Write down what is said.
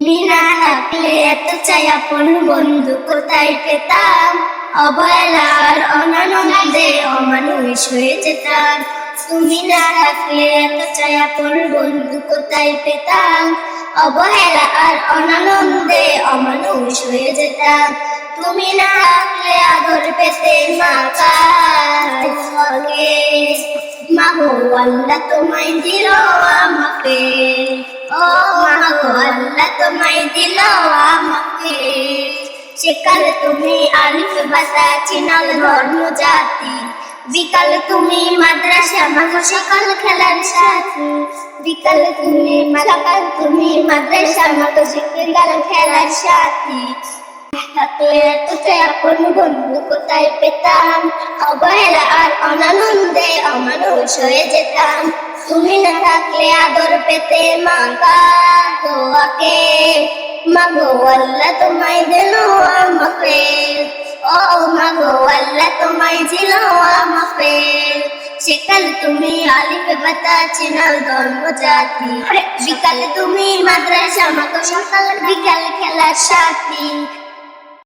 বিনা থাকলে এত চাই আপন বন্ধু কোথায় পেতাম, অবহেলার অনানন্দে অমানুষ হয়ে যেতাম। তুমি না থাকলে এত চাই আপন বন্ধু কোথায় পেতাম, অবহেলা আর অনানন্দে অমানুষ হয়ে যেতাম। তুমি না থাকলে আদর পেতে মা কাকে, মা গো আল্লাহ তোমায় দিল আমাকে, ও মা গো আল্লাহ তোমায় দিল আমাকে। সেকাল তুমি আলিফ বাতা চিনাল ধর্ম জাতি, বিকাল তুমি মাদ্রাসা মাগো সকাল খেলার সাথী। বিকাল তুমি মাদ্রাসা মাগো সকাল খেলার সাথী। থাকলে এত আপন বন্ধু কোথায় পেতাম, অবহেলা আর অনানন্দে অমানুষ হয়ে যেতাম। তুমি না থাকলে আদর পেতে মা কাকে, মা গো আল্লাহ তোমায় দিল আমাকে, ও মা গো আল্লাহ তোমায় দিল আমাকে। সেকাল তুমি আলিফ বাতা চিনাল ধর্ম জাতি, বিকাল তুমি মাদ্রাসা মাগো সকাল বিকাল খেলার সাথী।